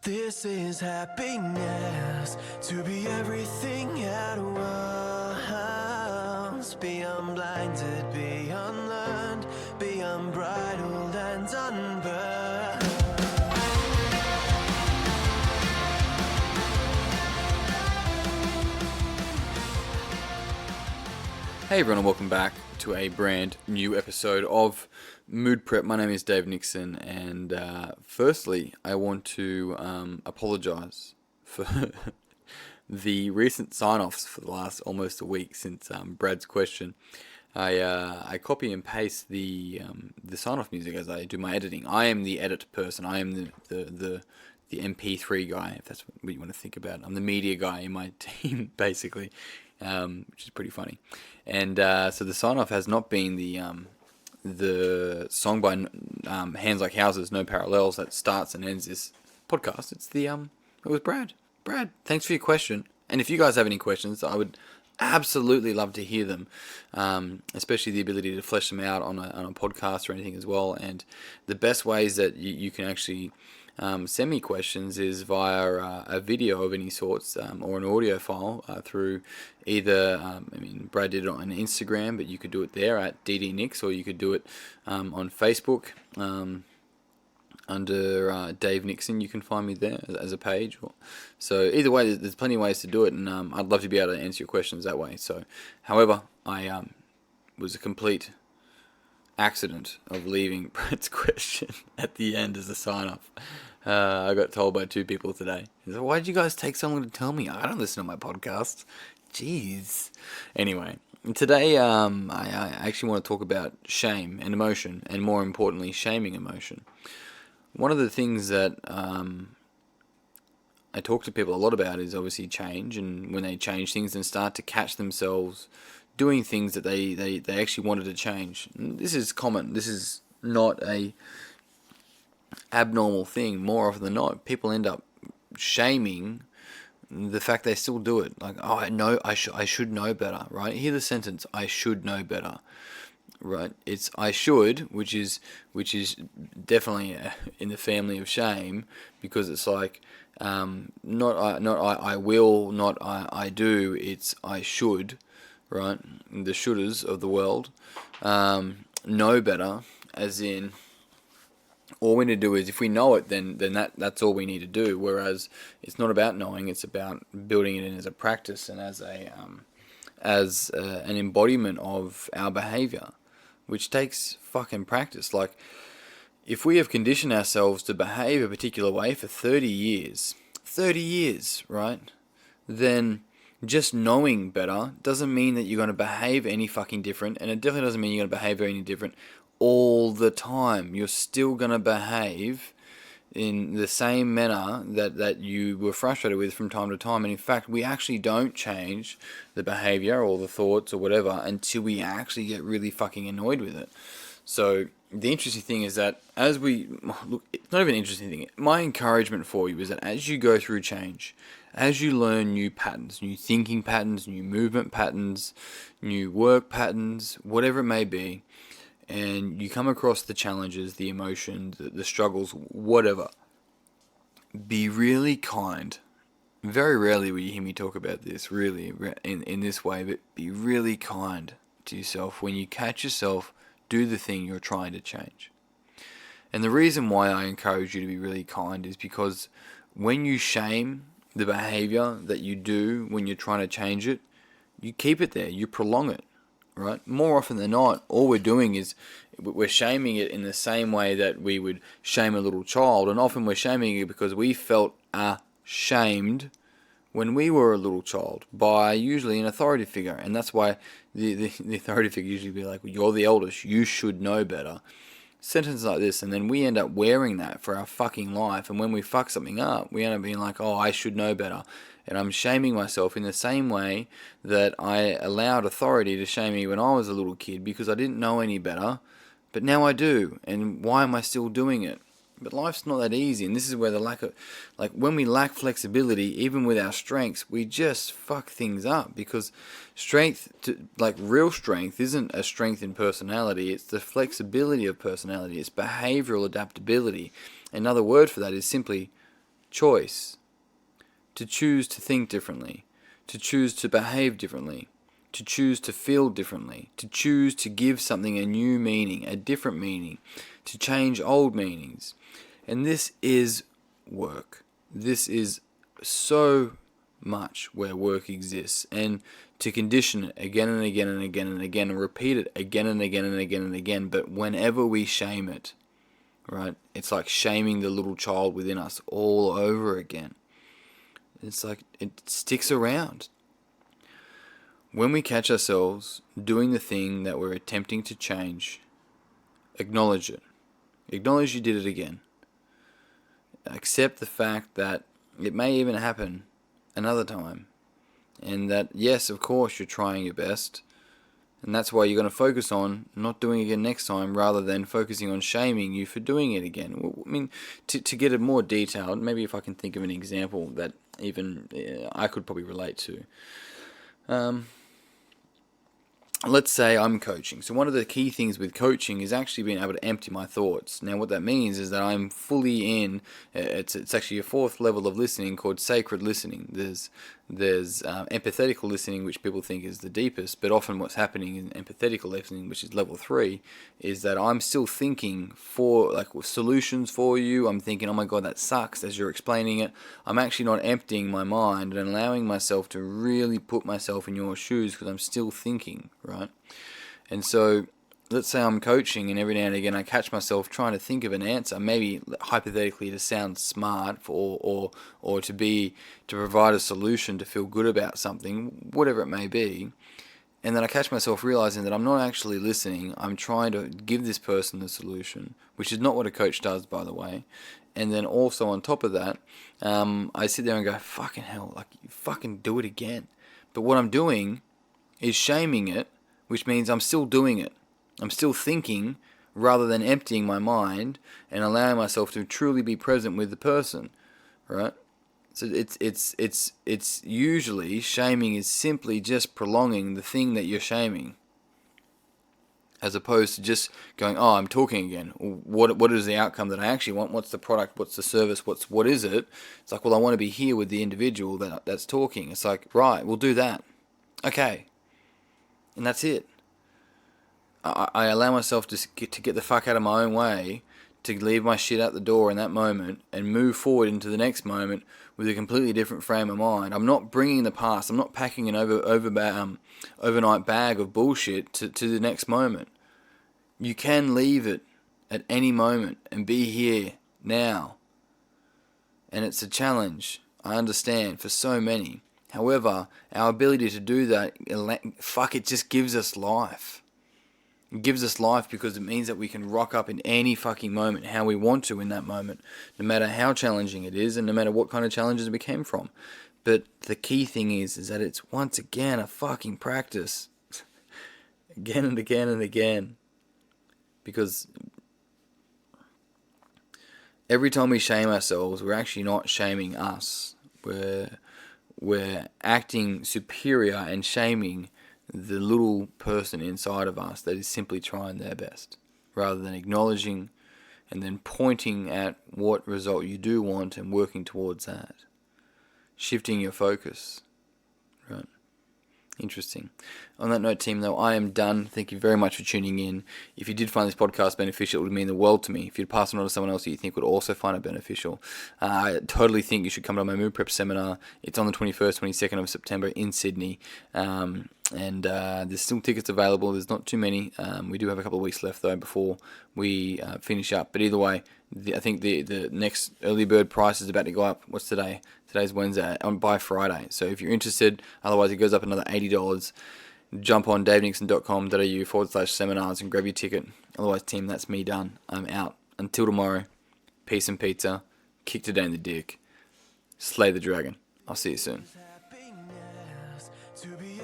This is happiness, to be everything at once. Be unblinded, be unlearned, be unbridled and unburned. Hey everyone, and welcome back to a brand new episode of Mood Prep. My name is Dave Nixon, and firstly, I want to apologise for the recent sign-offs for the last almost a week since Brad's question. I copy and paste the sign-off music as I do my editing. I am the edit person. I am the MP3 guy, if that's what you want to think about. I'm the media guy in my team, basically. Which is pretty funny. And so the sign-off has not been the song by Hands Like Houses, No Parallels, that starts and ends this podcast. It's it was Brad. Brad, thanks for your question. And if you guys have any questions, I would absolutely love to hear them, especially the ability to flesh them out on a podcast or anything as well. And the best ways that you can actually send me questions is via a video of any sorts or an audio file through either, Brad did it on Instagram, but you could do it there at DDNix, or you could do it on Facebook under Dave Nixon. You can find me there as a page. So either way, there's plenty of ways to do it, and I'd love to be able to answer your questions that way. So, however, I was a complete accident of leaving Brad's question at the end as a sign-off. I got told by two people today. Said, why did you guys take so long to tell me? I don't listen to my podcasts. Jeez. Anyway, today I actually want to talk about shame and emotion, and more importantly, shaming emotion. One of the things that I talk to people a lot about is obviously change, and when they change things and start to catch themselves doing things that they actually wanted to change. This is common. This is not a abnormal thing. More often than not, people end up shaming the fact they still do it. Like, oh, I know, I should know better, right? Hear the sentence, I should know better, right? It's I should, which is definitely in the family of shame, because it's like not I will, not I do. It's I should. Right, the shouldas of the world know better, as in all we need to do is, if we know it, then that's all we need to do. Whereas it's not about knowing; it's about building it in as a practice and as an embodiment of our behavior, which takes fucking practice. Like, if we have conditioned ourselves to behave a particular way for 30 years, right, then just knowing better doesn't mean that you're going to behave any fucking different, and it definitely doesn't mean you're going to behave any different all the time. You're still going to behave in the same manner that you were frustrated with from time to time. And in fact, we actually don't change the behavior or the thoughts or whatever until we actually get really fucking annoyed with it. So the interesting thing is that as we look, it's not even an interesting thing. My encouragement for you is that as you go through change, as you learn new patterns, new thinking patterns, new movement patterns, new work patterns, whatever it may be, and you come across the challenges, the emotions, the struggles, whatever, be really kind. Very rarely will you hear me talk about this, really, in this way, but be really kind to yourself when you catch yourself do the thing you're trying to change. And the reason why I encourage you to be really kind is because when you shame the behavior that you do when you're trying to change it, you keep it there, you prolong it, right? More often than not, all we're doing is we're shaming it in the same way that we would shame a little child, and often we're shaming it because we felt ashamed when we were a little child by usually an authority figure, and that's why the authority figure usually be like, well, you're the eldest, you should know better. Sentences like this, and then we end up wearing that for our fucking life, and when we fuck something up, we end up being like, oh, I should know better, and I'm shaming myself in the same way that I allowed authority to shame me when I was a little kid because I didn't know any better, but now I do, and why am I still doing it? But life's not that easy, and this is where the lack of, like, when we lack flexibility, even with our strengths, we just fuck things up, because strength, real strength, isn't a strength in personality, it's the flexibility of personality, it's behavioral adaptability. Another word for that is simply choice to choose to think differently, to choose to behave differently, to choose to feel differently, to choose to give something a new meaning, a different meaning, to change old meanings. And this is work. This is so much where work exists. And to condition it again and again and again and again and repeat it again and again and again and again. But whenever we shame it, right, it's like shaming the little child within us all over again. It's like it sticks around. When we catch ourselves doing the thing that we're attempting to change, acknowledge it. Acknowledge you did it again. Accept the fact that it may even happen another time. And that, yes, of course, you're trying your best. And that's why you're going to focus on not doing it again next time rather than focusing on shaming you for doing it again. I mean, to get it more detailed, maybe if I can think of an example that even I could probably relate to. Let's say I'm coaching. So one of the key things with coaching is actually being able to empty my thoughts. Now what that means is that I'm fully in, it's actually a fourth level of listening called sacred listening. There's empathetical listening, which people think is the deepest, but often what's happening in empathetical listening, which is level 3, is that I'm still thinking for like solutions for you. I'm thinking, oh my God, that sucks, as you're explaining it. I'm actually not emptying my mind and allowing myself to really put myself in your shoes because I'm still thinking, right? And so let's say I'm coaching and every now and again I catch myself trying to think of an answer, maybe hypothetically to sound smart or to provide a solution to feel good about something, whatever it may be. And then I catch myself realizing that I'm not actually listening. I'm trying to give this person the solution, which is not what a coach does, by the way. And then also on top of that, I sit there and go, fucking hell, like, you fucking do it again. But what I'm doing is shaming it, which means I'm still doing it. I'm still thinking rather than emptying my mind and allowing myself to truly be present with the person, right? So it's usually shaming is simply just prolonging the thing that you're shaming, as opposed to just going, oh, I'm talking again. What is the outcome that I actually want? What's the product? What's the service? What is it? It's like, well, I want to be here with the individual that's talking. It's like, right, we'll do that. Okay, and that's it. I allow myself to get the fuck out of my own way, to leave my shit out the door in that moment and move forward into the next moment with a completely different frame of mind. I'm not bringing the past. I'm not packing an overnight bag of bullshit to the next moment. You can leave it at any moment and be here now. And it's a challenge, I understand, for so many. However, our ability to do that, it just gives us life. It gives us life because it means that we can rock up in any fucking moment how we want to in that moment, no matter how challenging it is and no matter what kind of challenges we came from. But the key thing is that it's once again a fucking practice. Again and again and again. Because every time we shame ourselves, we're actually not shaming us. We're acting superior and shaming the little person inside of us that is simply trying their best, rather than acknowledging and then pointing at what result you do want and working towards that. Shifting your focus, right? Interesting. On that note, team, though, I am done. Thank you very much for tuning in. If you did find this podcast beneficial, it would mean the world to me. If you'd pass it on to someone else that you think would also find it beneficial, I totally think you should come to my Mood Prep seminar. It's on the 21st, 22nd of September in Sydney. And there's still tickets available. There's not too many. We do have a couple of weeks left, though, before we finish up. But either way, I think the next early bird price is about to go up. What's today? Today's Wednesday, by Friday. So if you're interested, otherwise it goes up another $80. Jump on davenixon.com.au/seminars and grab your ticket. Otherwise, team, that's me done. I'm out. Until tomorrow, peace and pizza. Kick today in the dick. Slay the dragon. I'll see you soon. Happiness to be